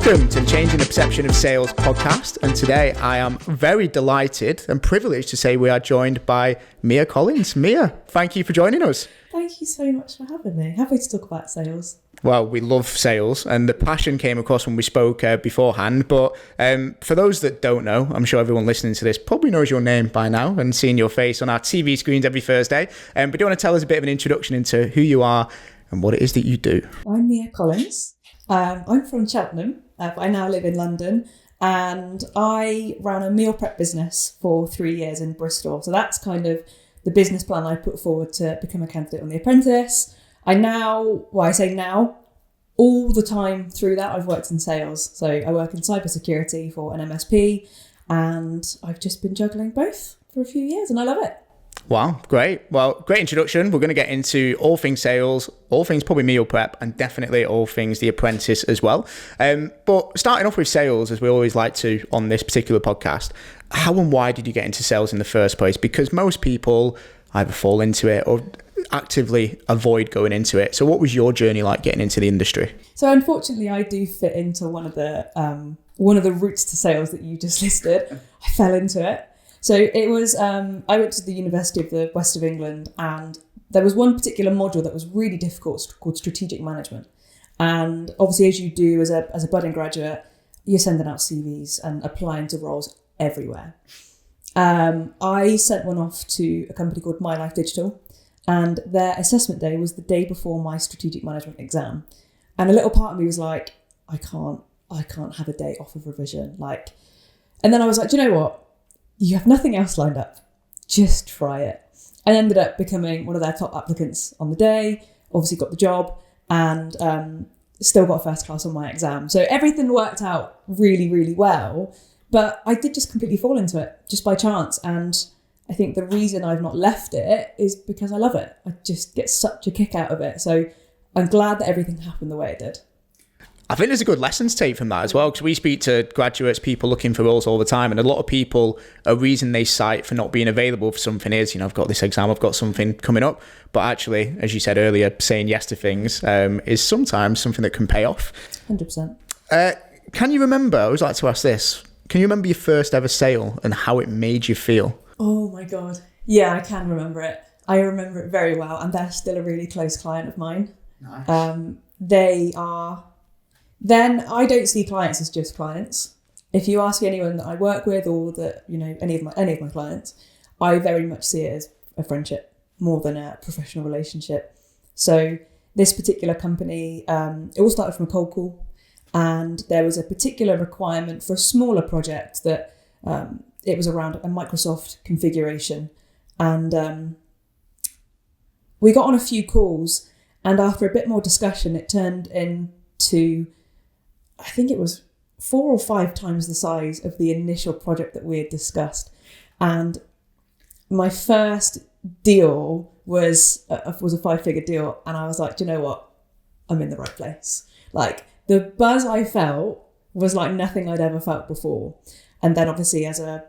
Welcome to the Changing the Perception of Sales podcast. And today I am very delighted and privileged to say we are joined by Mia Collins. Mia, thank you for joining us. Thank you so much for having me. Happy to talk about sales. Well, we love sales and the passion came across when we spoke beforehand. But for those that don't know, I'm sure everyone listening to this probably knows your name by now and seeing your face on our TV screens every Thursday. But do you want to tell us a bit of an introduction into who you are and what it is that you do? I'm Mia Collins. I'm from Cheltenham, but I now live in London, and I ran a meal prep business for 3 years in Bristol. So that's kind of the business plan I put forward to become a candidate on the Apprentice. I say now, all the time through that, I've worked in sales. So I work in cybersecurity for an MSP, and I've just been juggling both for a few years, and I love it. Wow, great. Well, great introduction. We're going to get into all things sales, all things probably meal prep, and definitely all things The Apprentice as well. But starting off with sales, as we always like to on this particular podcast, how and why did you get into sales in the first place? Because most people either fall into it or actively avoid going into it. So what was your journey like getting into the industry? So unfortunately, I do fit into one of the routes to sales that you just listed. I fell into it. So it was, I went to the University of the West of England, and there was one particular module that was really difficult called strategic management. And obviously, as you do as a budding graduate, you're sending out CVs and applying to roles everywhere. I sent one off to a company called My Life Digital, and their assessment day was the day before my strategic management exam. And a little part of me was like, I can't have a day off of revision. And then I was like, do you know what? You have nothing else lined up. Just try it. I ended up becoming one of their top applicants on the day, obviously got the job, and still got first class on my exam. So everything worked out really, really well. But I did just completely fall into it just by chance. And I think the reason I've not left it is because I love it. I just get such a kick out of it. So I'm glad that everything happened the way it did. I think there's a good lesson to take from that as well, because we speak to graduates, people looking for roles all the time, and a lot of people, a reason they cite for not being available for something is, I've got this exam, I've got something coming up. But actually, as you said earlier, saying yes to things is sometimes something that can pay off. 100%. Can you remember, I always like to ask this, can you remember your first ever sale and how it made you feel? Oh my God. Yeah, I can remember it. I remember it very well, and they're still a really close client of mine. Nice. Then I don't see clients as just clients. If you ask anyone that I work with or that, any of my clients, I very much see it as a friendship more than a professional relationship. So this particular company, it all started from a cold call, and there was a particular requirement for a smaller project that it was around a Microsoft configuration. And we got on a few calls, and after a bit more discussion, it turned into, I think it was 4 or 5 times the size of the initial project that we had discussed. And my first deal was a 5-figure deal. And I was like, do you know what? I'm in the right place. The buzz I felt was like nothing I'd ever felt before. And then obviously as a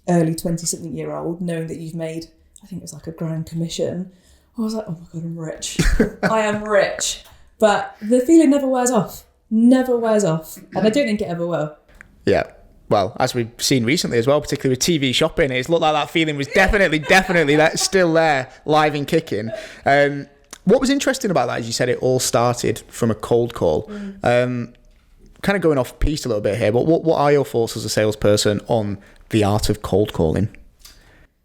early 20-something year old, knowing that you've made, I think it was like a grand commission, I was like, oh my God, I'm rich. I am rich. But the feeling never wears off. Never wears off, and I don't think it ever will. Yeah, well, as we've seen recently as well, particularly with TV shopping, it's looked like that feeling was definitely that's still there, live and kicking. What was interesting about that, as you said, it all started from a cold call. Kind of going off piece a little bit here, but what are your thoughts as a salesperson on the art of cold calling?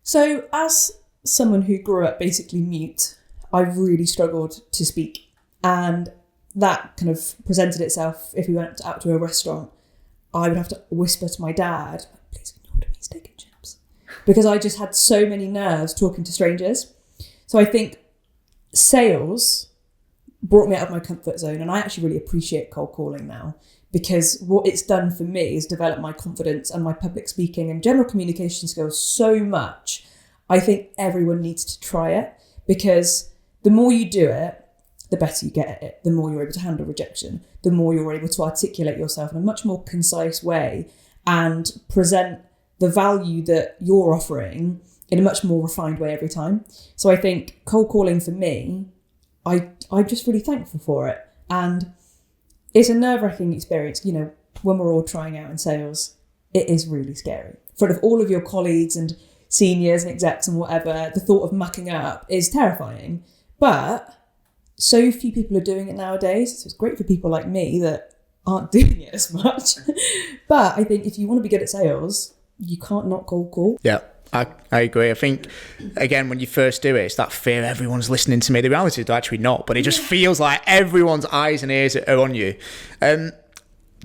So, as someone who grew up basically mute, I really struggled to speak, and that kind of presented itself if we went out to a restaurant. I would have to whisper to my dad, please can you order me steak and chips? Because I just had so many nerves talking to strangers. So I think sales brought me out of my comfort zone, and I actually really appreciate cold calling now, because what it's done for me is develop my confidence and my public speaking and general communication skills so much. I think everyone needs to try it, because the more you do it, the better you get at it, the more you're able to handle rejection, the more you're able to articulate yourself in a much more concise way and present the value that you're offering in a much more refined way every time. So I think cold calling for me, I'm just really thankful for it. And it's a nerve-wracking experience. when we're all trying out in sales, it is really scary. In front of all of your colleagues and seniors and execs and whatever, the thought of mucking up is terrifying. But so few people are doing it nowadays. So it's great for people like me that aren't doing it as much. But I think if you want to be good at sales, you can't not cold call. Yeah. I agree. I think, again, when you first do it, it's that fear everyone's listening to me. The reality is they're actually not, but it just feels like everyone's eyes and ears are on you. The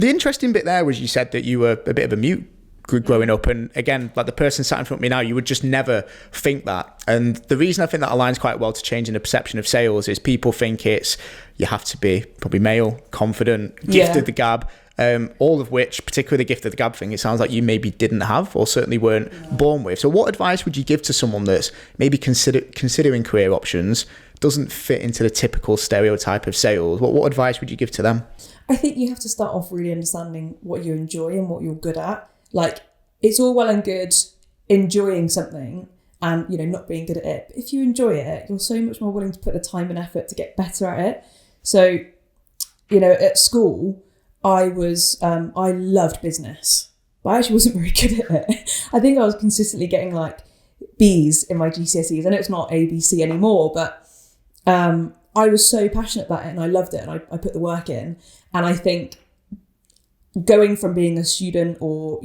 interesting bit there was you said that you were a bit of a mute growing up. And again, like the person sat in front of me now, you would just never think that. And the reason I think that aligns quite well to changing the perception of sales is people think you have to be probably male, confident, gifted the gab. All of which, particularly the gift of the gab thing, it sounds like you maybe didn't have or certainly weren't born with. So what advice would you give to someone that's maybe considering career options, doesn't fit into the typical stereotype of sales? What advice would you give to them? I think you have to start off really understanding what you enjoy and what you're good at. Like, it's all well and good enjoying something and, not being good at it. But if you enjoy it, you're so much more willing to put the time and effort to get better at it. So, at school, I loved business, but I actually wasn't very good at it. I think I was consistently getting like B's in my GCSEs. I know it's not ABC anymore, but I was so passionate about it and I loved it and I put the work in. And I think going from being a student or,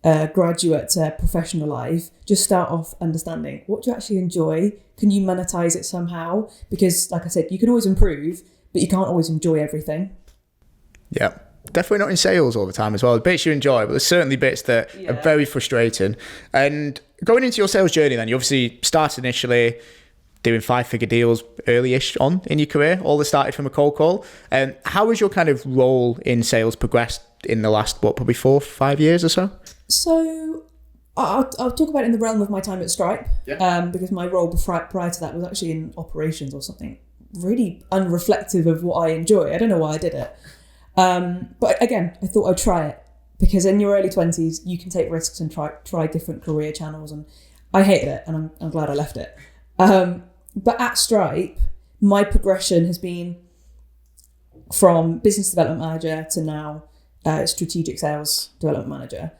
a graduate to professional life, just start off understanding what do you actually enjoy? Can you monetize it somehow? Because like I said, you can always improve, but you can't always enjoy everything. Yeah, definitely not in sales all the time as well. The bits you enjoy, but there's certainly bits that are very frustrating. And going into your sales journey then, you obviously started initially doing 5-figure deals early-ish on in your career, all that started from a cold call. And how has your kind of role in sales progressed in the last, probably 4-5 years or so? So I'll talk about it in the realm of my time at Stripe, because my role prior to that was actually in operations or something really unreflective of what I enjoy. I don't know why I did it. But again, I thought I'd try it because in your early 20s, you can take risks and try different career channels. And I hated it and I'm glad I left it. But at Stripe, my progression has been from business development manager to now strategic sales development manager.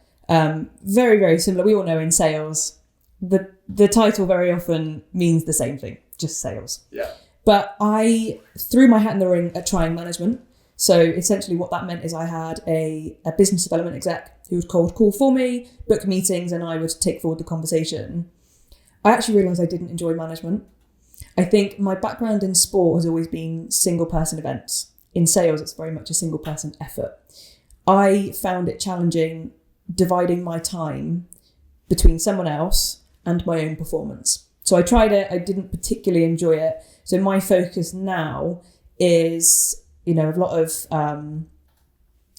Very, very similar. We all know in sales, the title very often means the same thing, just sales. Yeah. But I threw my hat in the ring at trying management. So essentially what that meant is I had a business development exec who would cold call for me, book meetings, and I would take forward the conversation. I actually realised I didn't enjoy management. I think my background in sport has always been single person events. In sales, it's very much a single person effort. I found it challenging dividing my time between someone else and my own performance. So I tried it. I didn't particularly enjoy it. So my focus now is a lot of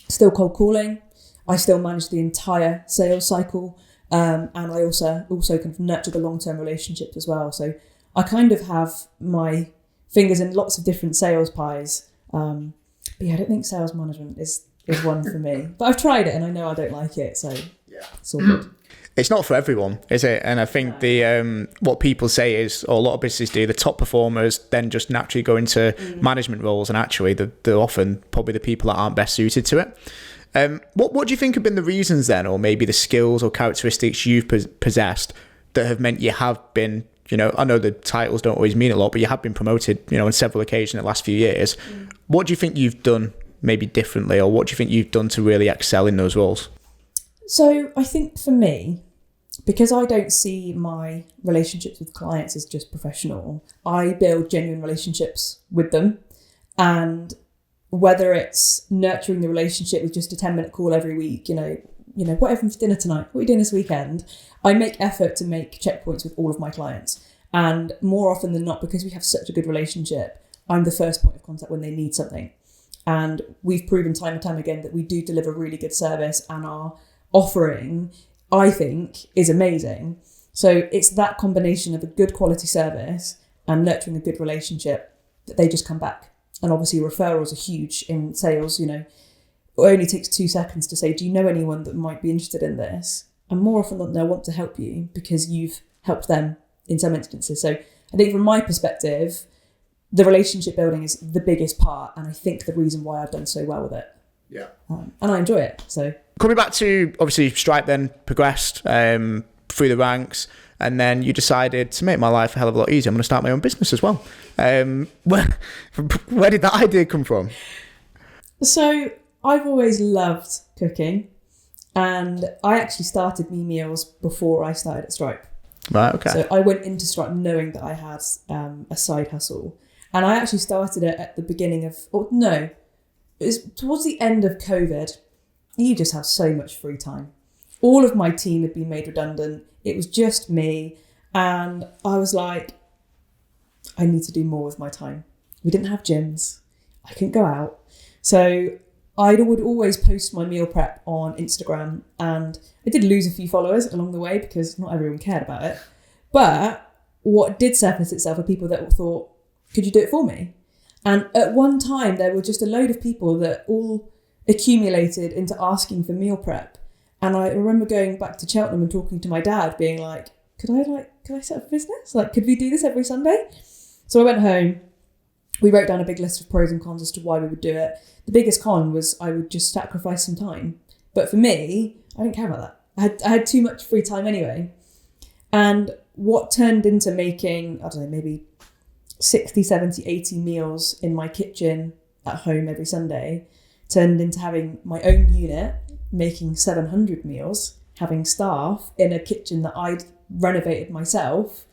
still cold calling. I still manage the entire sales cycle. And I also kind of nurture the long-term relationships as well. So I kind of have my fingers in lots of different sales pies. But yeah, I don't think sales management is one for me. But I've tried it and I know I don't like it. So it's all good. It's not for everyone, is it? And I think the what people say is, or a lot of businesses do, the top performers then just naturally go into management roles, and actually they're often probably the people that aren't best suited to it. What do you think have been the reasons then, or maybe the skills or characteristics you've possessed that have meant you have been, I know the titles don't always mean a lot, but you have been promoted, on several occasions in the last few years. What do you think you've done maybe differently, or what do you think you've done to really excel in those roles? So I think for me, because I don't see my relationships with clients as just professional, I build genuine relationships with them. And whether it's nurturing the relationship with just a 10-minute call every week, what having for dinner tonight? What are you doing this weekend? I make effort to make checkpoints with all of my clients. And more often than not, because we have such a good relationship, I'm the first point of contact when they need something. And we've proven time and time again that we do deliver really good service, and our offering, I think, is amazing. So it's that combination of a good quality service and nurturing a good relationship that they just come back. And obviously referrals are huge in sales. It only takes 2 seconds to say, do you know anyone that might be interested in this? And more often than not, they'll want to help you because you've helped them in some instances. So I think from my perspective, the relationship building is the biggest part. And I think the reason why I've done so well with it. Yeah. And I enjoy it. So coming back to, obviously, Stripe then progressed through the ranks, and then you decided to make my life a hell of a lot easier. I'm going to start my own business as well. Where did that idea come from? So I've always loved cooking, and I actually started MeMeals before I started at Stripe. Right, okay. So I went into Stripe knowing that I had a side hustle, and I actually started it at the beginning of, it was towards the end of COVID. You just have so much free time. All of my team had been made redundant. It was just me, and I was like, I need to do more with my time. We didn't have gyms. I couldn't go out. So I would always post my meal prep on Instagram, and I did lose a few followers along the way because not everyone cared about it. But what did surface itself are people that thought, could you do it for me? And at one time, there were just a load of people that all accumulated into asking for meal prep. And I remember going back to Cheltenham and talking to my dad, being like, could I set up a business? Like, could we do this every Sunday? So I went home. We wrote down a big list of pros and cons as to why we would do it. The biggest con was I would just sacrifice some time. But for me, I didn't care about that. I had too much free time anyway. And what turned into making, I don't know, maybe 60, 70, 80 meals in my kitchen at home every Sunday turned into having my own unit, making 700 meals, having staff in a kitchen that I'd renovated myself,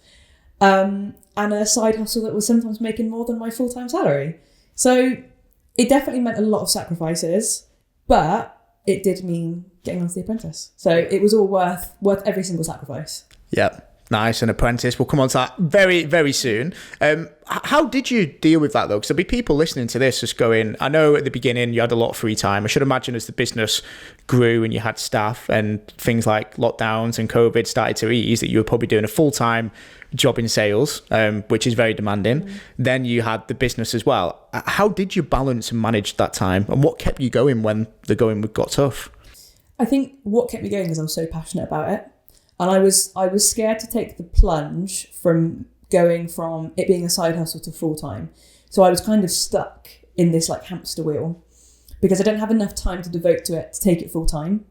and a side hustle that was sometimes making more than my full-time salary. So it definitely meant a lot of sacrifices, but it did mean getting onto The Apprentice. So it was all worth every single sacrifice. Yeah. Nice. And Apprentice, we'll come on to that very, very soon. How did you deal with that though? Because there'll be people listening to this just going, I know at the beginning you had a lot of free time. I should imagine as the business grew and you had staff and things like lockdowns and COVID started to ease, that you were probably doing a full-time job in sales, which is very demanding. Mm. Then you had the business as well. How did you balance and manage that time? And what kept you going when the going got tough? I think what kept me going is I was so passionate about it. And I was scared to take the plunge from going from it being a side hustle to full time. So I was kind of stuck in this like hamster wheel because I didn't have enough time to devote to it to take it full time.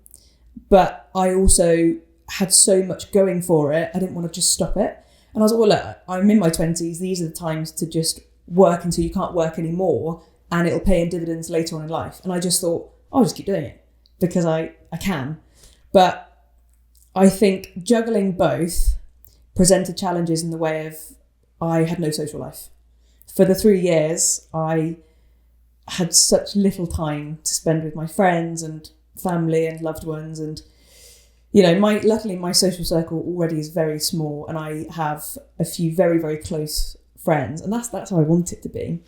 But I also had so much going for it, I didn't want to just stop it. And I was like, well, look, I'm in my 20s. These are the times to just work until you can't work anymore, and it'll pay in dividends later on in life. And I just thought, I'll just keep doing it because I can. But I think juggling both presented challenges in the way of I had no social life. For the 3 years, I had such little time to spend with my friends and family and loved ones. And, you know, luckily my social circle already is very small, and I have a few very, very close friends, and that's how I want it to be.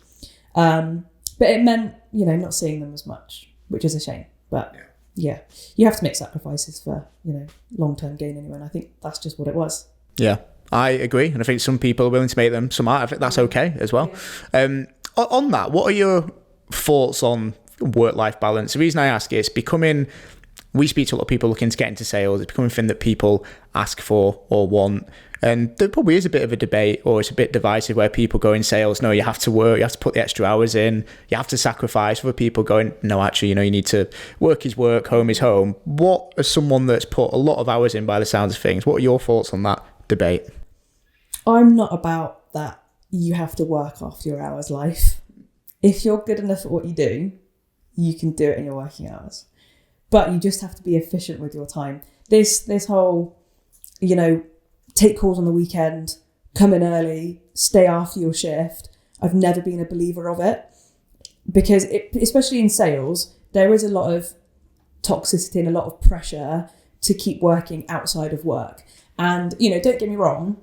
But it meant, you know, not seeing them as much, which is a shame. But yeah, you have to make sacrifices for, you know, long-term gain anyway. And I think that's just what it was. Yeah, I agree. And I think some people are willing to make them, some aren't. I think that's okay as well. Yeah. On that, what are your thoughts on work-life balance? The reason I ask is we speak to a lot of people looking to get into sales. It's becoming a thing that people ask for or want. And there probably is a bit of a debate, or it's a bit divisive, where people go in sales, no, you have to work, you have to put the extra hours in, you have to sacrifice. Other people going, no, actually, you know, you need to, work is work, home is home. What, as someone that's put a lot of hours in by the sounds of things, what are your thoughts on that debate? I'm not about that you have to work after your hours life. If you're good enough at what you do, you can do it in your working hours. But you just have to be efficient with your time. This whole, you know, take calls on the weekend, come in early, stay after your shift. I've never been a believer of it, because especially in sales, there is a lot of toxicity and a lot of pressure to keep working outside of work. And, you know, don't get me wrong,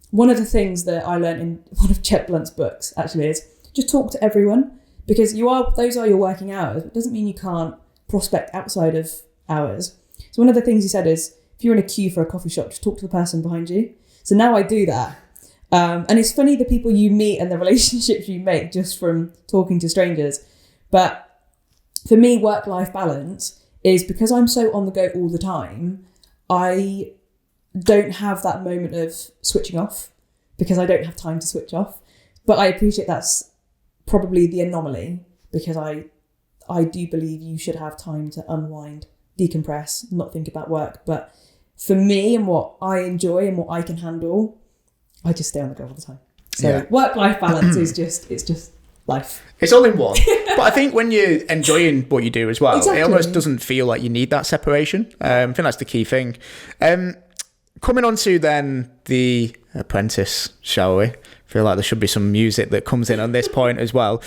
one of the things that I learned in one of Chet Blunt's books actually is just talk to everyone, because those are your working hours. It doesn't mean you can't prospect outside of hours. So one of the things he said is, if you're in a queue for a coffee shop, just talk to the person behind you. So now I do that. And it's funny the people you meet and the relationships you make just from talking to strangers. But for me, work-life balance is, because I'm so on the go all the time, I don't have that moment of switching off, because I don't have time to switch off. But I appreciate that's probably the anomaly, because I I do believe you should have time to unwind, decompress, not think about work. But for me and what I enjoy and what I can handle, I just stay on the go all the time. So work-life balance is just life. It's all in one. But I think when you're enjoying what you do as well, Exactly. It almost doesn't feel like you need that separation. I think that's the key thing. Coming on to then the Apprentice, shall we? I feel like there should be some music that comes in on this point as well.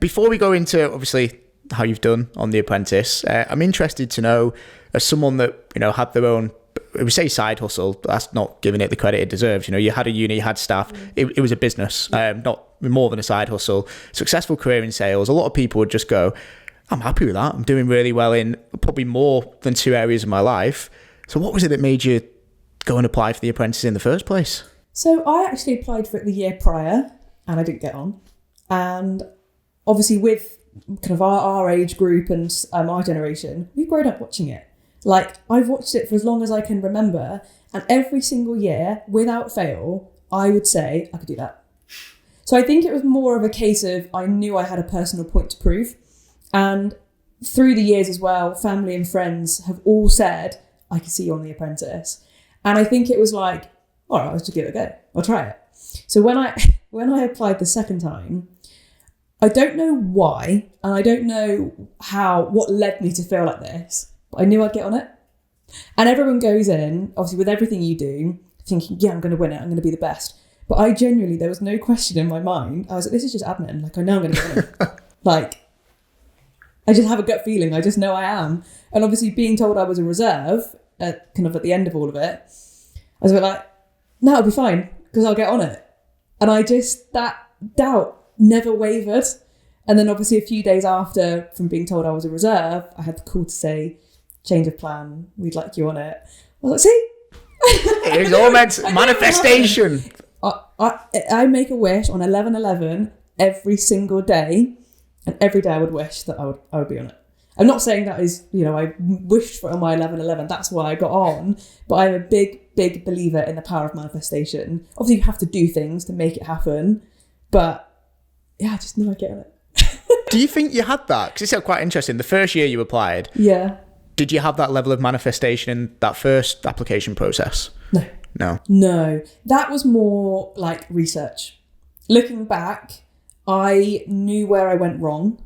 Before we go into, obviously, how you've done on the Apprentice, I'm interested to know, as someone that, had their own, we say side hustle, that's not giving it the credit it deserves. You had a uni, you had staff. It was a business, not more than a side hustle. Successful career in sales. A lot of people would just go, I'm happy with that. I'm doing really well in probably more than 2 areas of my life. So what was it that made you go and apply for the Apprentice in the first place? So I actually applied for it the year prior and I didn't get on. And obviously with kind of our age group and our generation, we've grown up watching it. Like, I've watched it for as long as I can remember, and every single year, without fail, I would say I could do that. So I think it was more of a case of I knew I had a personal point to prove. And through the years as well, family and friends have all said, I can see you on The Apprentice. And I think it was like, all right, let's just give it a go. I'll try it. So when I applied the second time, I don't know why, and I don't know what led me to feel like this, but I knew I'd get on it. And everyone goes in, obviously with everything you do, thinking, yeah, I'm going to win it. I'm going to be the best. But I genuinely, there was no question in my mind. I was like, this is just admin. Like, I know I'm going to win it. Like, I just have a gut feeling. I just know I am. And obviously being told I was a reserve at the end of all of it, I was a bit like, no, it'll be fine because I'll get on it. And that doubt never wavered. And then obviously a few days after from being told I was a reserve, I had the call to say, change of plan, we'd like you on it. I was like, see? It was all meant manifestation. I make a wish on 11/11 every single day, and every day I would wish that I would be on it. I'm not saying that is, I wished for it on my 11/11, that's why I got on, but I'm a big, big believer in the power of manifestation. Obviously you have to do things to make it happen, but yeah, I just knew I'd get on it. Do you think you had that? Because it's quite interesting. The first year you applied, yeah. Did you have that level of manifestation in that first application process? No. That was more like research. Looking back, I knew where I went wrong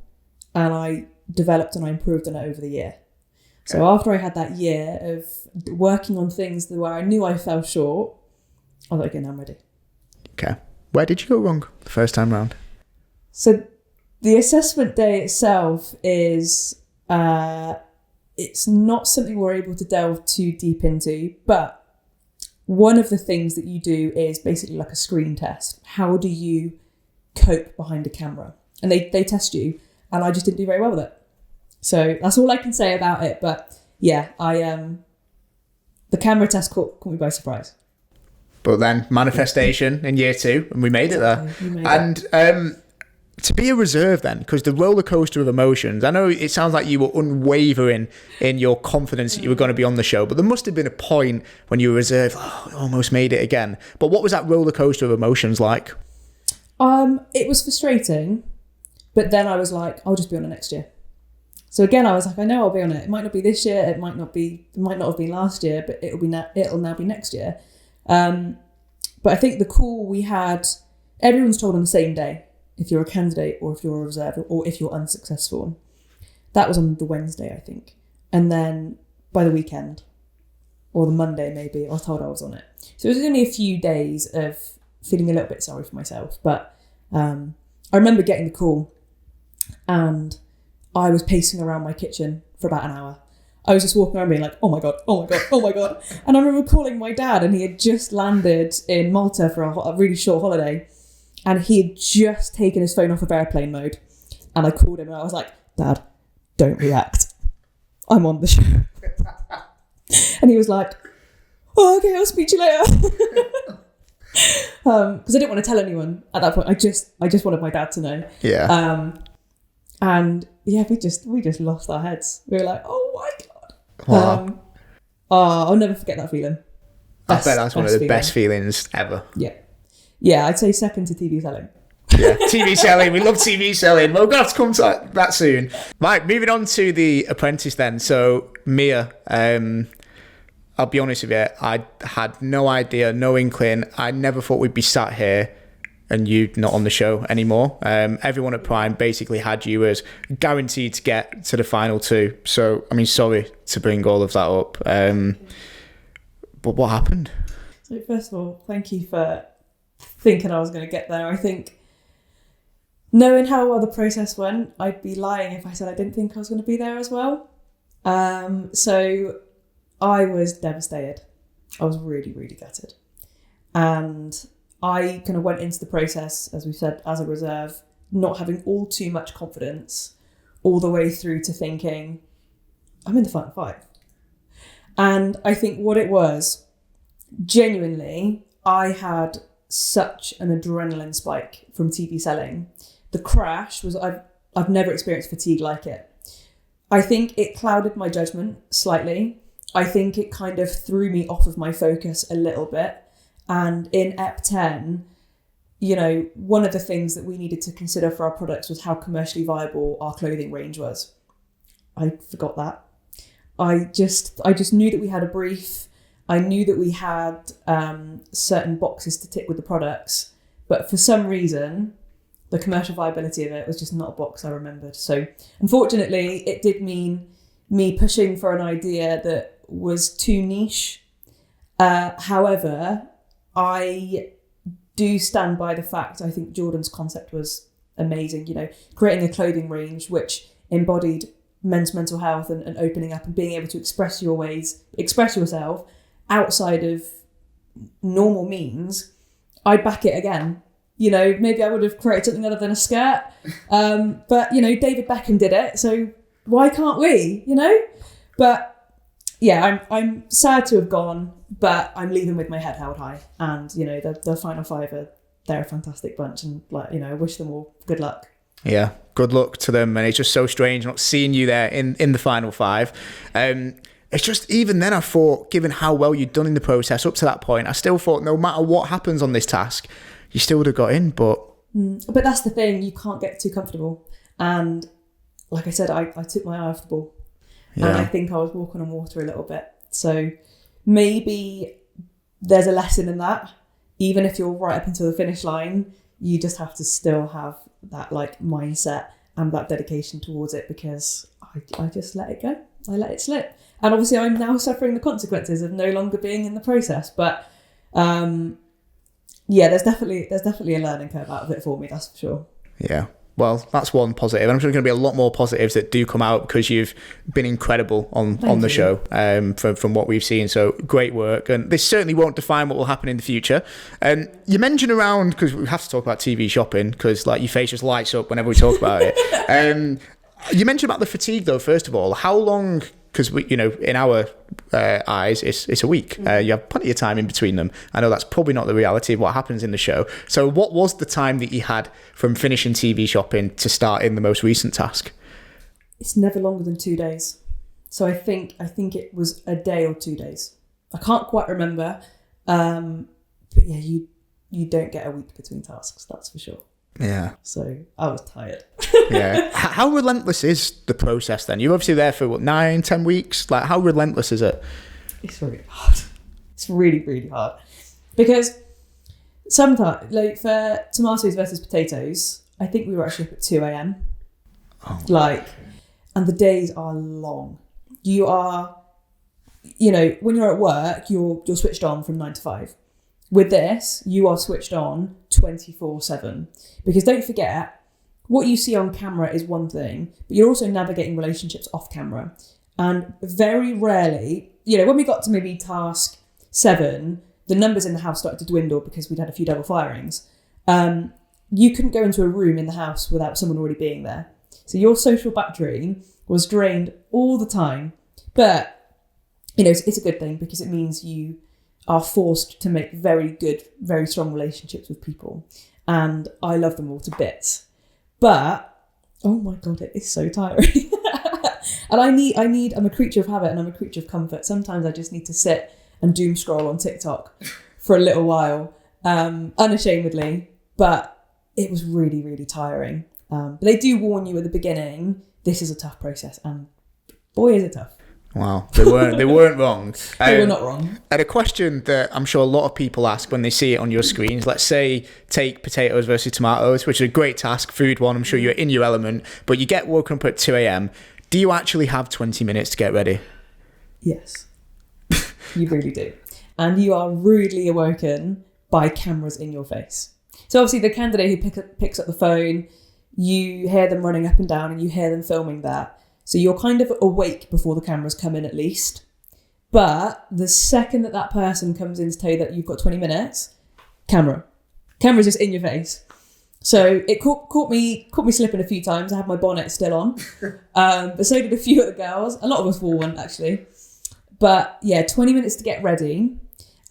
and I developed and I improved on it over the year. So after I had that year of working on things where I knew I fell short, I was like, okay, now I'm ready. Okay. Where did you go wrong the first time round? So the assessment day itself is... it's not something we're able to delve too deep into, but one of the things that you do is basically like a screen test. How do you cope behind a camera? And they test you, and I just didn't do very well with it. So that's all I can say about it. But yeah, the camera test caught me by surprise. But then manifestation in year 2, and we made it there. And to be a reserve then, because the roller coaster of emotions, I know it sounds like you were unwavering in your confidence that you were going to be on the show, but there must have been a point when you were reserved, almost made it again. But what was that roller coaster of emotions like? It was frustrating, but then I was like, I'll just be on it next year. So again, I was like, I know I'll be on it. It might not be this year. It might not have been last year, but it'll now be next year. But I think the call we had, everyone's told on the same day, if you're a candidate or if you're a reserve or if you're unsuccessful. That was on the Wednesday, I think. And then by the weekend or the Monday, maybe, I was told I was on it. So it was only a few days of feeling a little bit sorry for myself. But I remember getting the call and I was pacing around my kitchen for about an hour. I was just walking around being like, oh my God, oh my God, oh my God. And I remember calling my dad, and he had just landed in Malta for a really short holiday. And he had just taken his phone off of airplane mode. And I called him and I was like, Dad, don't react. I'm on the show. And he was like, oh, okay, I'll speak to you later. Because I didn't want to tell anyone at that point. I just wanted my dad to know. Yeah. And yeah, we just lost our heads. We were like, oh my God. Wow. I'll never forget that feeling. I bet that's one of the best feelings ever. Yeah. Yeah, I'd say second to TV selling. Yeah, TV selling. We love TV selling. Well, we're going to have to come to that soon. Right, moving on to the Apprentice then. So, Mia, I'll be honest with you, I had no idea, no inkling. I never thought we'd be sat here and you not on the show anymore. Everyone at Prime basically had you as guaranteed to get to the final two. So, I mean, sorry to bring all of that up. But what happened? So first of all, thank you for thinking I was going to get there. I think knowing how well the process went, I'd be lying if I said I didn't think I was going to be there as well. So I was devastated. I was really, really gutted. And I kind of went into the process, as we said, as a reserve, not having all too much confidence, all the way through to thinking, I'm in the final five. And I think what it was, genuinely, I had such an adrenaline spike from TV selling. The crash was, I've never experienced fatigue like it. I think it clouded my judgment slightly. I think it kind of threw me off of my focus a little bit. And in EP 10, you know, one of the things that we needed to consider for our products was how commercially viable our clothing range was. I forgot that. I just knew that we had a brief. I knew that we had certain boxes to tick with the products, but for some reason, the commercial viability of it was just not a box I remembered. So unfortunately, it did mean me pushing for an idea that was too niche. However, I do stand by the fact I think Jordan's concept was amazing. You know, creating a clothing range which embodied men's mental health and opening up and being able to express yourself outside of normal means. I'd back it again. You know, maybe I would have created something other than a skirt. But, you know, David Beckham did it. So why can't we, you know? But yeah, I'm sad to have gone, but I'm leaving with my head held high. And, you know, the final five they're a fantastic bunch. And, like, you know, I wish them all good luck. Yeah, good luck to them. And it's just so strange not seeing you there in the final five. It's just, even then I thought, given how well you'd done in the process up to that point, I still thought no matter what happens on this task, you still would have got in. But that's the thing, you can't get too comfortable. And like I said, I took my eye off the ball. Yeah. And I think I was walking on water a little bit. So maybe there's a lesson in that. Even if you're right up until the finish line, you just have to still have that like mindset and that dedication towards it, because I just let it go. I let it slip. And obviously I'm now suffering the consequences of no longer being in the process. But yeah, there's definitely a learning curve out of it for me, that's for sure. Yeah. Well, that's one positive. I'm sure there's going to be a lot more positives that do come out, because you've been incredible on the show from what we've seen. So great work. And this certainly won't define what will happen in the future. You mentioned around, because we have to talk about TV shopping, because like your face just lights up whenever we talk about it. You mentioned about the fatigue though, first of all. How long? Because we, you know, in our eyes, it's a week. You have plenty of time in between them. I know that's probably not the reality of what happens in the show. So what was the time that you had from finishing TV shopping to starting the most recent task? It's never longer than 2 days. So I think it was a day or 2 days. I can't quite remember. But yeah, you don't get a week between tasks, that's for sure. Yeah. So I was tired. Yeah. How relentless is the process then? You're obviously there for what, 9-10 weeks? Like, how relentless is it? It's really hard. It's really, really hard. Because sometimes, like for tomatoes versus potatoes, I think we were actually up at 2 a.m. Oh. Like, and the days are long. You are, you know, when you're at work, you're switched on from 9 to 5. With this, you are switched on 24/7. Because don't forget, what you see on camera is one thing, but you're also navigating relationships off camera. And very rarely, you know, when we got to maybe task 7, the numbers in the house started to dwindle because we'd had a few double firings. You couldn't go into a room in the house without someone already being there. So your social battery was drained all the time. But, you know, it's a good thing, because it means you are forced to make very good, very strong relationships with people. And I love them all to bits. But, oh my God, it is so tiring. And I'm a creature of habit and I'm a creature of comfort. Sometimes I just need to sit and doom scroll on TikTok for a little while, unashamedly. But it was really, really tiring. But they do warn you at the beginning, this is a tough process, and boy, is it tough. Wow, they weren't wrong. They were not wrong. And a question that I'm sure a lot of people ask when they see it on your screens, let's say take potatoes versus tomatoes, which is a great task, food one, I'm sure you're in your element, but you get woken up at 2 a.m. Do you actually have 20 minutes to get ready? Yes, you really do. And you are rudely awoken by cameras in your face. So obviously the candidate who picks up the phone, you hear them running up and down and you hear them filming that. So you're kind of awake before the cameras come in at least. But the second that person comes in to tell you that you've got 20 minutes, camera's just in your face. So it caught me slipping a few times. I had my bonnet still on. But so did a few of the girls. A lot of us wore one actually. But yeah, 20 minutes to get ready.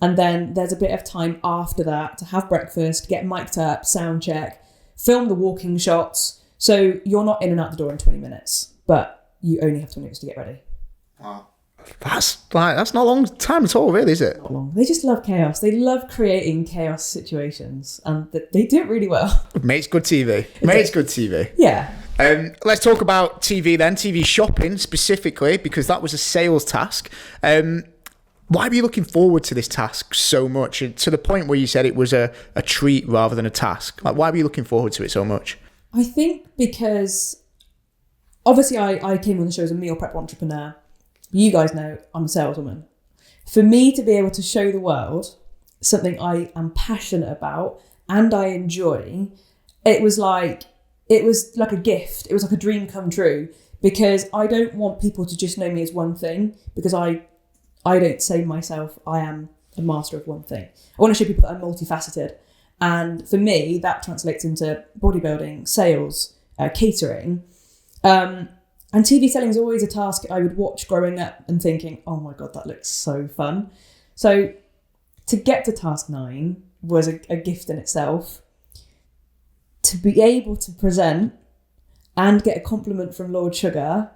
And then there's a bit of time after that to have breakfast, get mic'd up, sound check, film the walking shots. So you're not in and out the door in 20 minutes, but you only have 20 minutes to get ready. Wow. That's not a long time at all, really, is it? Not long. They just love chaos. They love creating chaos situations, and they do it really well. Makes good TV. Makes good TV. Yeah. Let's talk about TV then, TV shopping specifically, because that was a sales task. Why were you looking forward to this task so much, to the point where you said it was a treat rather than a task? Like, why were you looking forward to it so much? I think because obviously I came on the show as a meal prep entrepreneur. You guys know I'm a saleswoman. For me to be able to show the world something I am passionate about and I enjoy, it was like a gift. It was like a dream come true, because I don't want people to just know me as one thing, because I don't say myself I am a master of one thing. I want to show people that I'm multifaceted. And for me, that translates into bodybuilding, sales, catering. And TV selling is always a task I would watch growing up and thinking, oh my God, that looks so fun. So to get to task 9 was a gift in itself. To be able to present and get a compliment from Lord Sugar,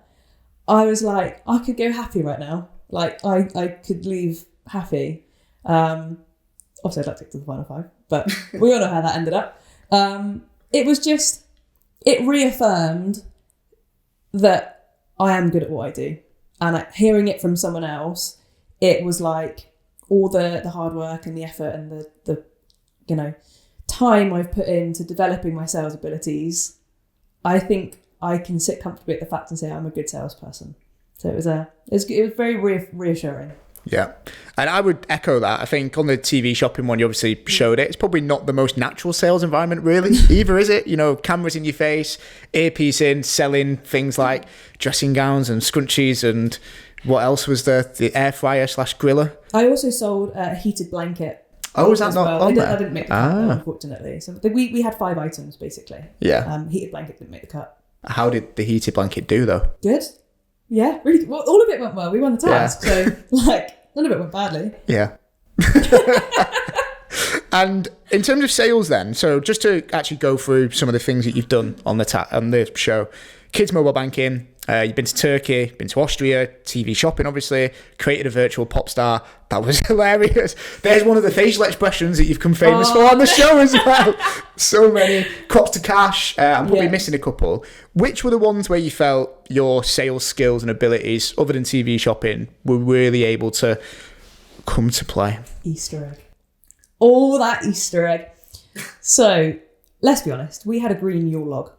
I was like, I could go happy right now. Like I could leave happy. Obviously I'd like to get to the final 5, but we all know how that ended up. It reaffirmed that I am good at what I do. And hearing it from someone else, it was like all the hard work and the effort and the time I've put into developing my sales abilities, I think I can sit comfortably at the fact and say I'm a good salesperson. So it was very reassuring. Yeah. And I would echo that. I think on the TV shopping one, you obviously showed it. It's probably not the most natural sales environment, really, either, is it? Cameras in your face, earpiece in, selling things like dressing gowns and scrunchies and what else was there? The air fryer / griller. I also sold a heated blanket. Oh, is that not on there? I didn't make the cut, unfortunately. So we had 5 items, basically. Yeah. Heated blanket didn't make the cut. How did the heated blanket do, though? Good. Yeah, really. Well, all of it went well. We won the task, so none of it went badly. Yeah. And in terms of sales, then, so just to actually go through some of the things that you've done on the show, kids mobile banking. You've been to Turkey, been to Austria, TV shopping, obviously, created a virtual pop star. That was hilarious. There's one of the facial expressions that you've come famous for on the show as well. So many. Crops to cash. I'm probably missing a couple. Which were the ones where you felt your sales skills and abilities, other than TV shopping, were really able to come to play? Easter egg. All that Easter egg. So, let's be honest. We had a green Yule log.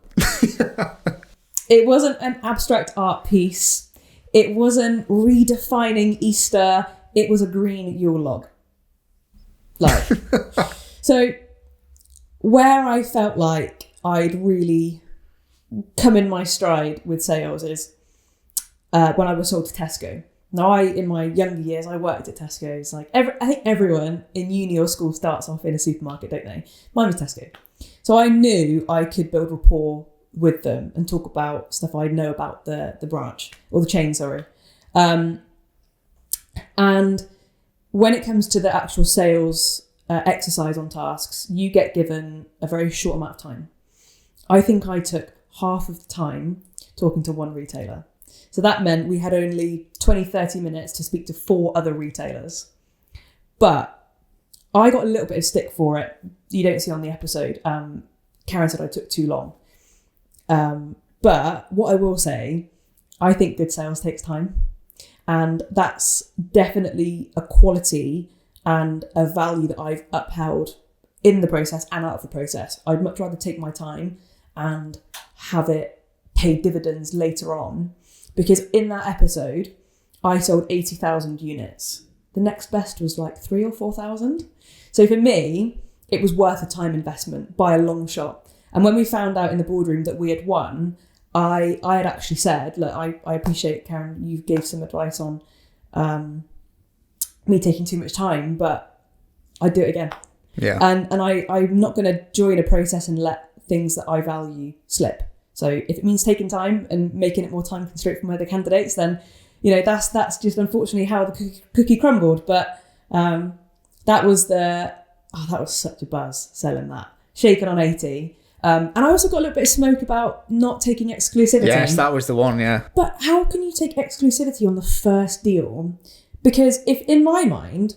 It wasn't an abstract art piece. It wasn't redefining Easter. It was a green Yule log. So where I felt like I'd really come in my stride with sales is when I was sold to Tesco. Now, in my younger years, I worked at Tesco's. I think everyone in uni or school starts off in a supermarket, don't they? Mine was Tesco. So I knew I could build rapport with them and talk about stuff I know about the branch or the chain, sorry. And when it comes to the actual sales exercise on tasks, you get given a very short amount of time. I think I took half of the time talking to one retailer. So that meant we had only 20-30 minutes to speak to 4 other retailers. But I got a little bit of stick for it. You don't see on the episode. Karen said I took too long. But what I will say, I think good sales takes time. And that's definitely a quality and a value that I've upheld in the process and out of the process. I'd much rather take my time and have it pay dividends later on, because in that episode, I sold 80,000 units. The next best was like 3,000 or 4,000. So for me, it was worth a time investment by a long shot. And when we found out in the boardroom that we had won, I had actually said, look, I appreciate, Karen, you gave some advice on me taking too much time, but I'd do it again. Yeah. And I'm not going to join a process and let things that I value slip. So if it means taking time and making it more time constrained for my other candidates, then, you know, that's just unfortunately how the cookie crumbled. But that was such a buzz selling that. Shaken on 80. And I also got a little bit of smoke about not taking exclusivity. Yes, that was the one, yeah. But how can you take exclusivity on the first deal? Because if, in my mind,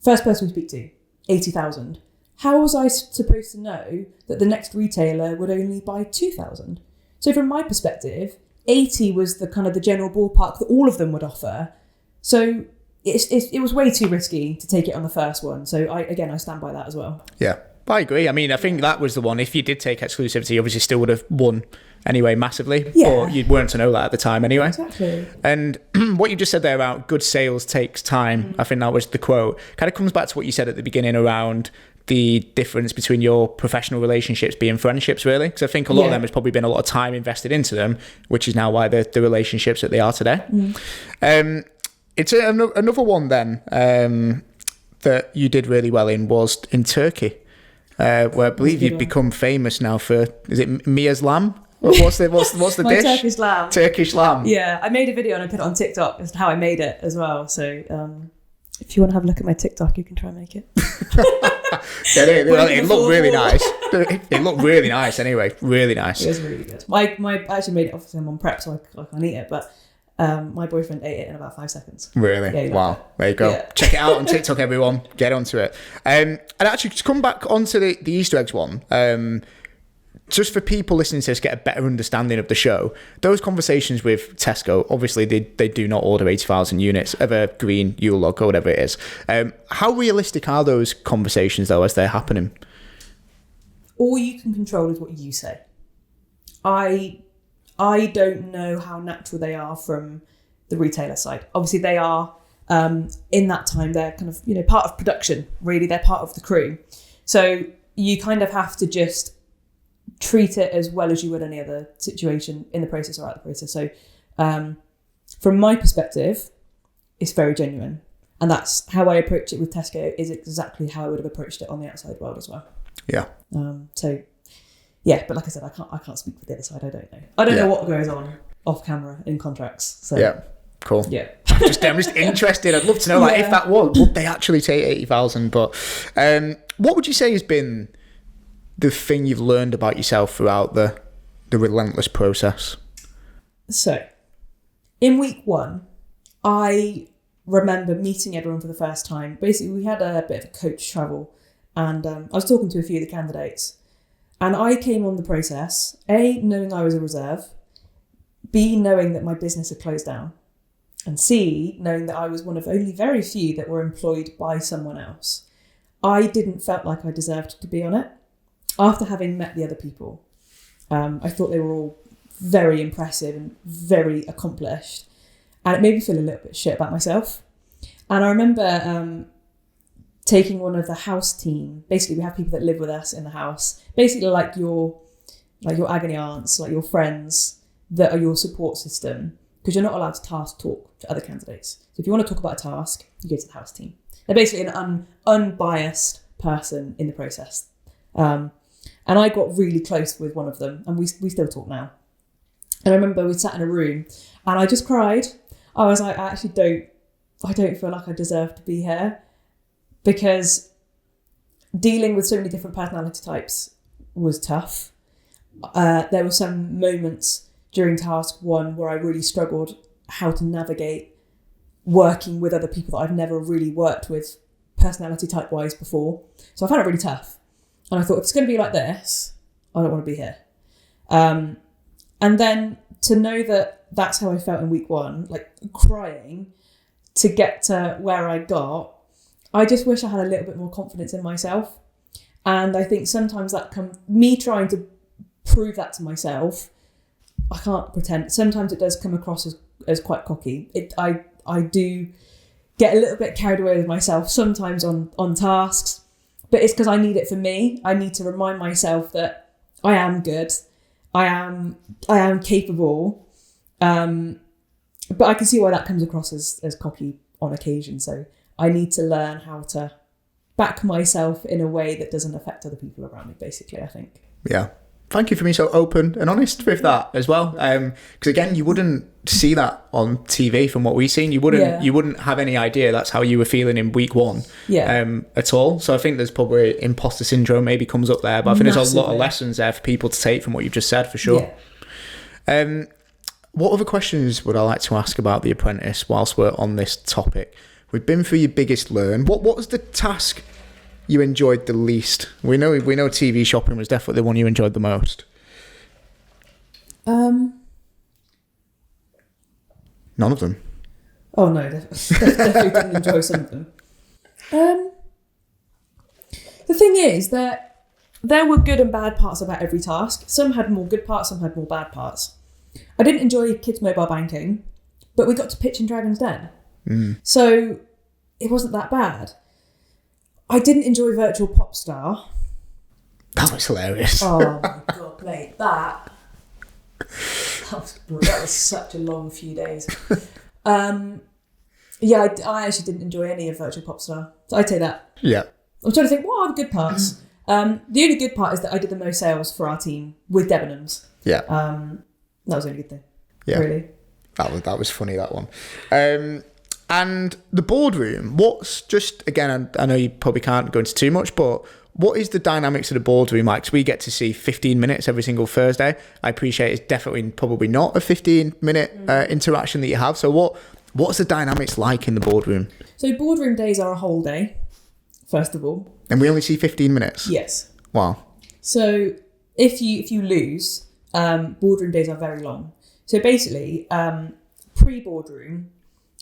first person we speak to, 80,000, how was I supposed to know that the next retailer would only buy 2,000? So from my perspective, 80 was the kind of the general ballpark that all of them would offer. So it was way too risky to take it on the first one. So I stand by that as well. Yeah. I agree. I mean, I think that was the one. If you did take exclusivity, you obviously still would have won anyway massively. Yeah. Or you weren't to know that at the time anyway. Exactly. And what you just said there about good sales takes time, I think that was the quote, kind of comes back to what you said at the beginning around the difference between your professional relationships being friendships, really. Because I think a lot of them has probably been a lot of time invested into them, which is now why they're the relationships that they are today. It's another one then that you did really well in was in Turkey. Where I believe you've become famous now for, is it Mia's lamb? What's the My dish? Turkish lamb. Turkish lamb. Yeah, I made a video and I put it on TikTok as to how I made it as well. So if you want to have a look at my TikTok, you can try and make it. It looked really nice. It looked really nice anyway. Really nice. It was really good. I actually made it, obviously I'm on prep, so I can't eat it, but my boyfriend ate it in about 5 seconds. Really? Yeah, wow. There you go. Yeah. Check it out on TikTok, everyone. Get onto it. And actually, to come back onto the Easter eggs one, just for people listening to this, get a better understanding of the show, those conversations with Tesco, obviously they do not order 80,000 units of a green Yule log or whatever it is. How realistic are those conversations, though, as they're happening? All you can control is what you say. I don't know how natural they are from the retailer side. Obviously, they are, in that time, they're kind of, part of production, really. They're part of the crew. So you kind of have to just treat it as well as you would any other situation in the process or out the process. So from my perspective, it's very genuine. And that's how I approach it with Tesco, is exactly how I would have approached it on the outside world as well. Yeah. Yeah, but like I said, I can't speak for the other side. I don't know. I don't know what goes on off camera in contracts. So yeah, cool. Yeah, I'm just interested. I'd love to know, if that would they actually take 80,000? But what would you say has been the thing you've learned about yourself throughout the relentless process? So, in week 1, I remember meeting everyone for the first time. Basically, we had a bit of a coach travel, and I was talking to a few of the candidates. And I came on the process, A, knowing I was a reserve, B, knowing that my business had closed down, and C, knowing that I was one of only very few that were employed by someone else. I didn't felt like I deserved to be on it. After having met the other people, I thought they were all very impressive and very accomplished, and it made me feel a little bit shit about myself. And I remember taking one of the house team. Basically, we have people that live with us in the house. Basically, like your agony aunts, like your friends that are your support system, because you're not allowed to task talk to other candidates. So if you want to talk about a task, you go to the house team. They're basically an unbiased person in the process. And I got really close with one of them, and we still talk now. And I remember we sat in a room, and I just cried. I was like, I don't feel like I deserve to be here. Because dealing with so many different personality types was tough. There were some moments during task 1 where I really struggled how to navigate working with other people that I've never really worked with personality type wise before. So I found it really tough. And I thought, if it's going to be like this, I don't want to be here. And then to know that that's how I felt in week 1, like crying to get to where I got, I just wish I had a little bit more confidence in myself. And I think sometimes me trying to prove that to myself, I can't pretend. Sometimes it does come across as quite cocky. I do get a little bit carried away with myself sometimes on tasks, but it's because I need it for me. I need to remind myself that I am good. I am capable. But I can see why that comes across as cocky on occasion. So I need to learn how to back myself in a way that doesn't affect other people around me, basically, I think. Yeah. Thank you for being so open and honest with that as well. Because again, you wouldn't see that on TV from what we've seen. You wouldn't have any idea that's how you were feeling in week 1 at all. So I think there's probably imposter syndrome maybe comes up there. But I think there's a lot of lessons there for people to take from what you've just said, for sure. Yeah. What other questions would I like to ask about The Apprentice whilst we're on this topic? We've been through your biggest learn. What was the task you enjoyed the least? We know TV shopping was definitely the one you enjoyed the most. None of them. Oh no, definitely didn't enjoy some of them. The thing is that there were good and bad parts about every task. Some had more good parts, some had more bad parts. I didn't enjoy kids' mobile banking, but we got to pitch in Dragon's Den. So it wasn't that bad. I didn't enjoy Virtual Pop Star. That was hilarious. Oh my god, mate, that was such a long few days. I actually didn't enjoy any of Virtual Pop Star. So I'd say that. Yeah. I'm trying to think, what are the good parts? The only good part is that I did the most sales for our team with Debenhams. Yeah. That was the only good thing. Yeah. Really. That was funny, that one. And the boardroom, what's just, again, I know you probably can't go into too much, but what is the dynamics of the boardroom like? 'Cause we get to see 15 minutes every single Thursday. I appreciate it's definitely probably not a 15-minute interaction that you have. So what's the dynamics like in the boardroom? So boardroom days are a whole day, first of all. And we only see 15 minutes? Yes. Wow. So if you lose, boardroom days are very long. So basically, pre-boardroom,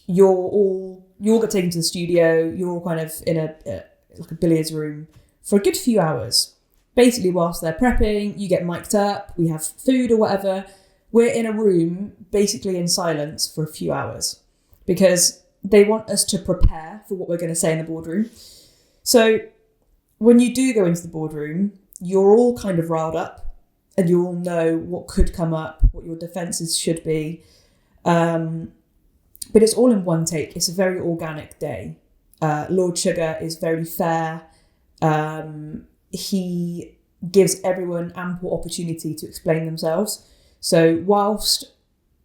you're all get taken to the studio. You're all kind of in like a billiards room for a good few hours. Basically, whilst they're prepping, you get mic'd up. We have food or whatever. We're in a room, basically in silence for a few hours because they want us to prepare for what we're going to say in the boardroom. So when you do go into the boardroom, you're all kind of riled up and you all know what could come up, what your defences should be. But it's all in one take. It's a very organic day. Lord Sugar is very fair. He gives everyone ample opportunity to explain themselves. So whilst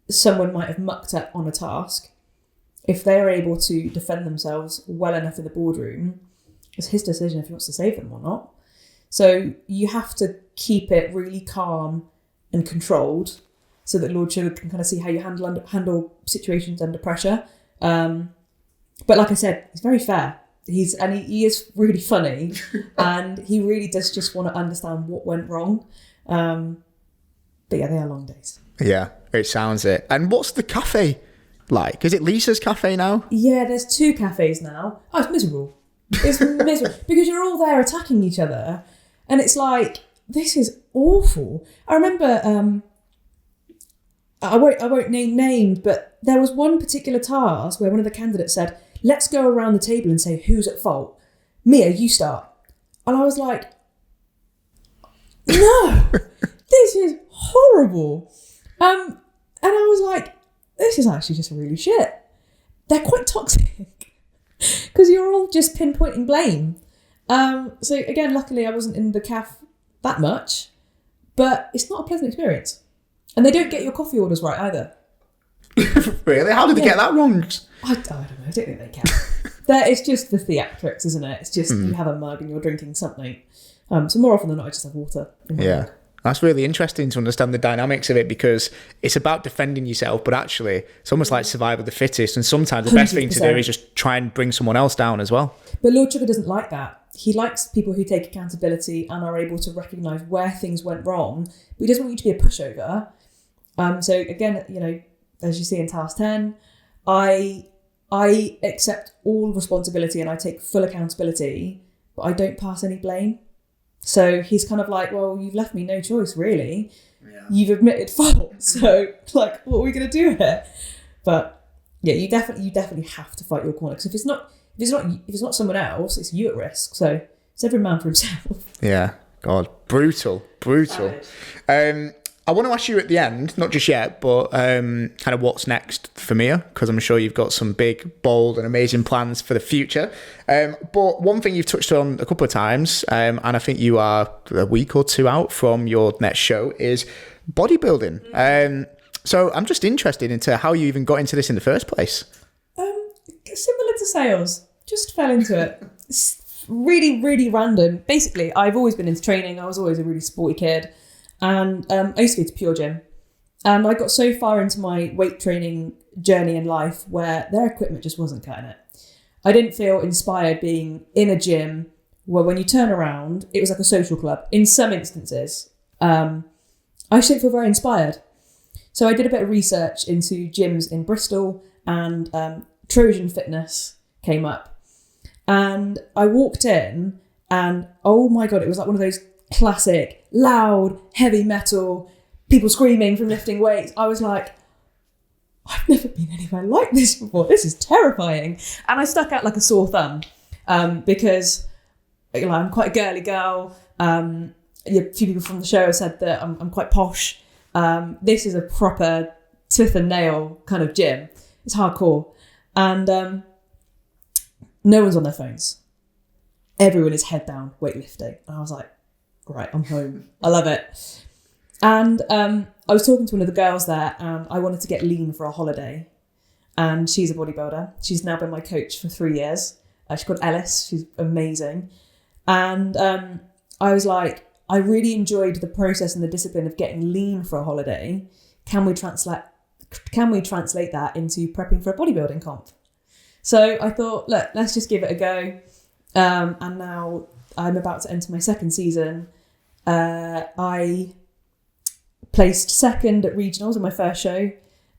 someone might have mucked up on a task, if they're able to defend themselves well enough in the boardroom, it's his decision if he wants to save them or not. So you have to keep it really calm and controlled so that Lord Sugar can kind of see how you handle situations under pressure. But like I said, he's very fair. He is really funny and he really does just want to understand what went wrong. But yeah, they are long days. Yeah, it sounds it. And what's the cafe like? Is it Lisa's cafe now? Yeah, there's 2 cafes now. Oh, it's miserable. It's miserable because you're all there attacking each other and it's like, this is awful. I remember, I won't name names, but there was one particular task where one of the candidates said, let's go around the table and say who's at fault. Mia, you start. And I was like, no, this is horrible. And I was like, this is actually just really shit. They're quite toxic because you're all just pinpointing blame. So again, luckily I wasn't in the caf that much, but it's not a pleasant experience. And they don't get your coffee orders right either. Really? How did they get that wrong? I don't know. I don't think they can. It's just the theatrics, isn't it? It's just you have a mug and you're drinking something. So more often than not, I just have water in my mug. That's really interesting to understand the dynamics of it, because it's about defending yourself, but actually it's almost like survival of the fittest. And sometimes the best thing to do 100%. is just try and bring someone else down as well. But Lord Sugar doesn't like that. He likes people who take accountability and are able to recognise where things went wrong, but he doesn't want you to be a pushover. So again, you know, as you see in task 10, I accept all responsibility and I take full accountability, but I don't pass any blame. So he's kind of like, well, you've left me no choice, really. Yeah. You've admitted fault. So, like, what are we going to do here? But yeah, you definitely have to fight your corner, because if it's not someone else, it's you at risk. So it's every man for himself. Yeah, God, brutal. I want to ask you at the end, not just yet, but kind of what's next for Mia, because I'm sure you've got some big, bold and amazing plans for the future. But one thing you've touched on a couple of times, and I think you are a week or two out from your next show, is bodybuilding. So I'm just interested into how you even got into this in the first place. Similar to sales, just fell into it. It's really, really random. Basically, I've always been into training. I was always a really sporty kid. And I used to go to Pure Gym. And I got so far into my weight training journey in life where their equipment just wasn't cutting it. I didn't feel inspired being in a gym where when you turn around, it was like a social club. In some instances, I just didn't feel very inspired. So I did a bit of research into gyms in Bristol, and Trojan Fitness came up. And I walked in and, oh my God, it was like one of those classic, loud, heavy metal, people screaming from lifting weights. I was like, I've never been anywhere like this before. This is terrifying. And I stuck out like a sore thumb because, you know, I'm quite a girly girl. A few people from the show have said that I'm quite posh. This is a proper tooth and nail kind of gym. It's hardcore. And no one's on their phones. Everyone is head down weightlifting. And I was like, right, I'm home. I love it. And I was talking to one of the girls there, and I wanted to get lean for a holiday. And she's a bodybuilder. She's now been my coach for 3 years. She's called Ellis. She's amazing. And I was like, I really enjoyed the process and the discipline of getting lean for a holiday. Can we translate that into prepping for a bodybuilding comp? So I thought, look, let's just give it a go. And now I'm about to enter my second season. I placed second at regionals in my first show,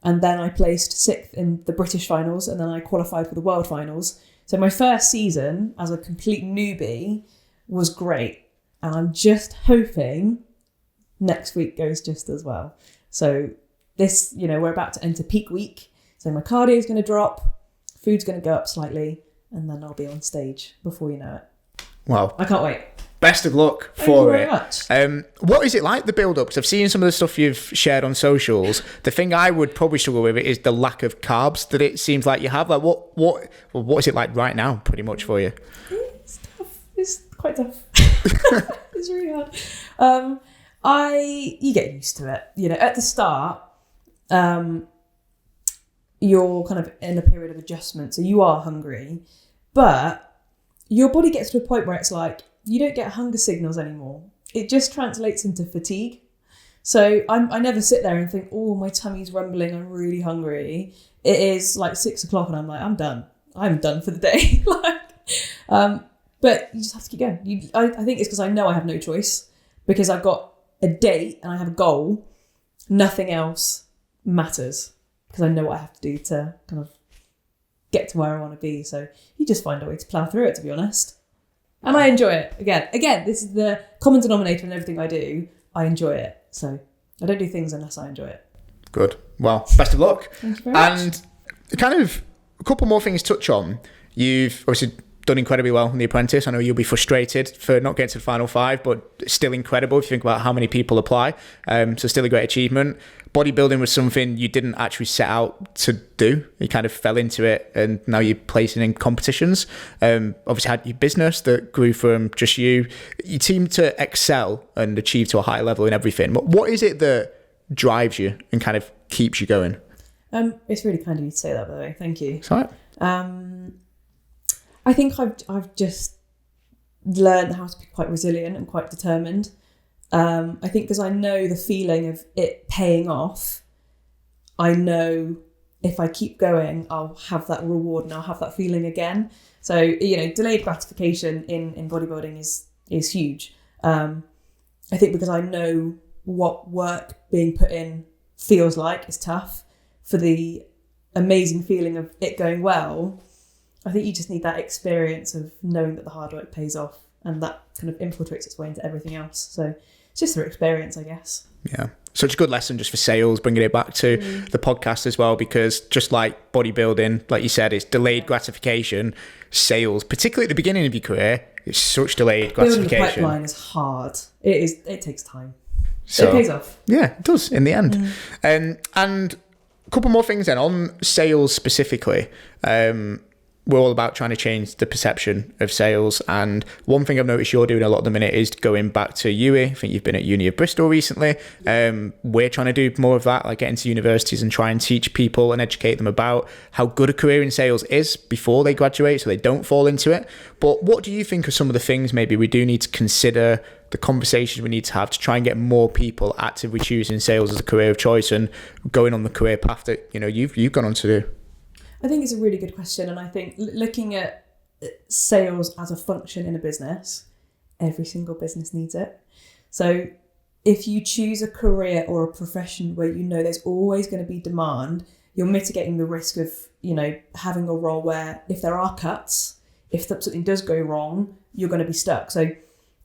and then I placed sixth in the British finals, and then I qualified for the world finals. So my first season as a complete newbie was great, and I'm just hoping next week goes just as well. So this, you know, we're about to enter peak week, so my cardio is going to drop, food's going to go up slightly, and then I'll be on stage before you know it. Wow. I can't wait. Best of luck for it. What is it like, the build-up? Because I've seen some of the stuff you've shared on socials. The thing I would probably struggle with is the lack of carbs that it seems like you have. Like, what is it like right now, pretty much, for you? It's tough. It's quite tough. It's really hard. You get used to it. You know, at the start, you're kind of in a period of adjustment, so you are hungry, but your body gets to a point where it's like, you don't get hunger signals anymore. It just translates into fatigue. So I never sit there and think, oh, my tummy's rumbling, I'm really hungry. It is like 6 o'clock and I'm like, I'm done. I'm done for the day. But you just have to keep going. I think it's because I know I have no choice, because I've got a date and I have a goal. Nothing else matters, because I know what I have to do to kind of get to where I want to be. So you just find a way to plough through it, to be honest. And I enjoy it. Again, this is the common denominator in everything I do. I enjoy it. So I don't do things unless I enjoy it. Good. Well, best of luck. Thank you very much. And kind of a couple more things to touch on. You've obviously done incredibly well in The Apprentice. I know you'll be frustrated for not getting to the final 5, but still incredible if you think about how many people apply. So still a great achievement. Bodybuilding was something you didn't actually set out to do. You kind of fell into it, and now you're placing in competitions. Obviously had your business that grew from just you. You seem to excel and achieve to a higher level in everything. But what is it that drives you and kind of keeps you going? It's really kind of you to say that, by the way. Thank you. It's all right. I think I've just learned how to be quite resilient and quite determined. I think because I know the feeling of it paying off, I know if I keep going, I'll have that reward and I'll have that feeling again. So, delayed gratification in bodybuilding is huge. I think because I know what work being put in feels like is tough, for the amazing feeling of it going well, I think you just need that experience of knowing that the hard work pays off, and that kind of infiltrates its way into everything else. So it's just through experience, I guess. Yeah. Such a good lesson just for sales, bringing it back to the podcast as well, because just like bodybuilding, like you said, it's delayed gratification. Sales, particularly at the beginning of your career, it's such delayed gratification. Building a pipeline is hard. It takes time. So it pays off. Yeah, it does in the end. And a couple more things then on sales specifically. We're all about trying to change the perception of sales. And one thing I've noticed you're doing a lot at the minute is going back to uni. I think you've been at Uni of Bristol recently. We're trying to do more of that, like get into universities and try and teach people and educate them about how good a career in sales is before they graduate so they don't fall into it. But what do you think are some of the things maybe we do need to consider, the conversations we need to have to try and get more people actively choosing sales as a career of choice and going on the career path that, you've gone on to do? I think it's a really good question, and I think looking at sales as a function in a business, every single business needs it. So if you choose a career or a profession where there's always going to be demand, you're mitigating the risk of, having a role where if there are cuts, if something does go wrong, you're going to be stuck. So,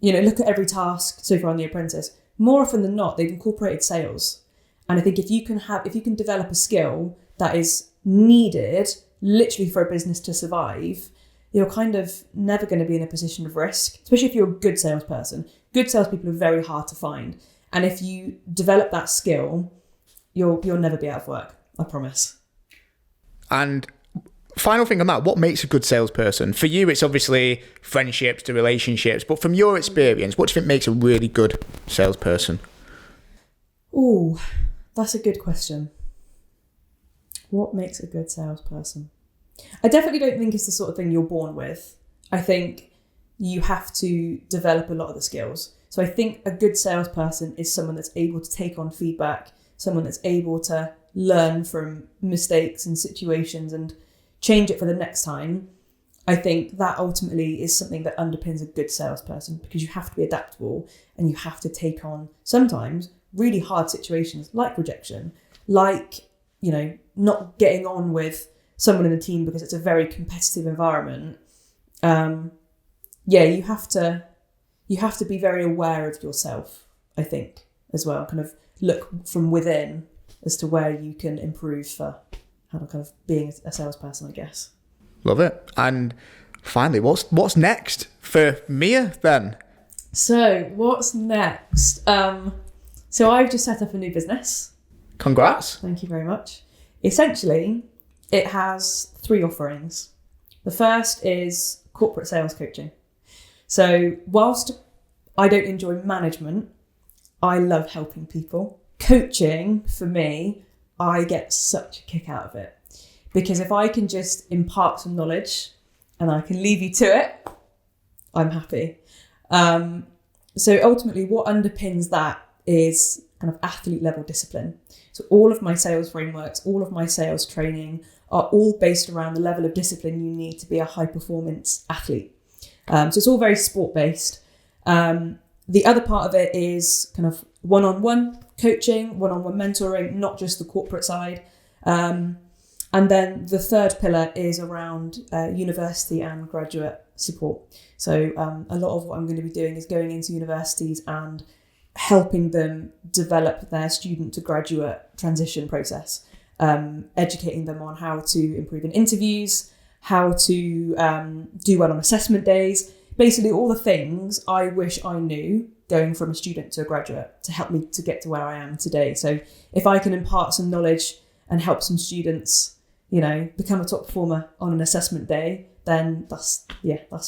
look at every task so far on The Apprentice. More often than not, they've incorporated sales. And I think if you can develop a skill that is needed literally for a business to survive, you're kind of never going to be in a position of risk, especially if you're a good salesperson. Good salespeople are very hard to find. And if you develop that skill, you'll never be out of work, I promise. And final thing on that, what makes a good salesperson? For you, it's obviously friendships, the relationships, but from your experience, what do you think makes a really good salesperson? Ooh, that's a good question. What makes a good salesperson? I definitely don't think it's the sort of thing you're born with. I think you have to develop a lot of the skills. So I think a good salesperson is someone that's able to take on feedback, someone that's able to learn from mistakes and situations and change it for the next time. I think that ultimately is something that underpins a good salesperson, because you have to be adaptable and you have to take on sometimes really hard situations like rejection, like not getting on with someone in the team because it's a very competitive environment. You have to be very aware of yourself, I think, as well. Kind of look from within as to where you can improve for how to kind of being a salesperson, I guess. Love it. And finally, what's next for Mia then? So what's next? So I've just set up a new business. Congrats. Thank you very much. Essentially, it has 3 offerings. The first is corporate sales coaching. So whilst I don't enjoy management, I love helping people. Coaching, for me, I get such a kick out of it. Because if I can just impart some knowledge and I can leave you to it, I'm happy. So ultimately, what underpins that is kind of athlete level discipline. So all of my sales frameworks, all of my sales training are all based around the level of discipline you need to be a high performance athlete. So it's all very sport based. The other part of it is kind of one-on-one coaching, one-on-one mentoring, not just the corporate side. And then the third pillar is around university and graduate support. So a lot of what I'm going to be doing is going into universities and helping them develop their student to graduate transition process, educating them on how to improve in interviews, how to do well on assessment days, basically all the things I wish I knew going from a student to a graduate to help me to get to where I am today. So if I can impart some knowledge and help some students, become a top performer on an assessment day, then that's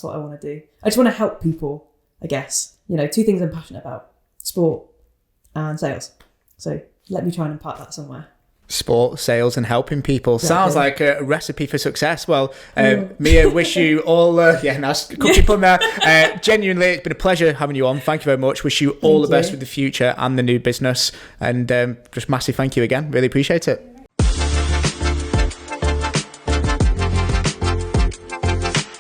what I want to do. I just want to help people, I guess. 2 things I'm passionate about: sport and sales. So let me try and impart that somewhere. sport sales and helping people. Exactly. Sounds like a recipe for success. Well, Mia, wish you all nice cookie pun there. Genuinely, it's been a pleasure having you on. Thank you very much. Wish you all the best with the future and the new business, and just massive thank you again. Really appreciate it.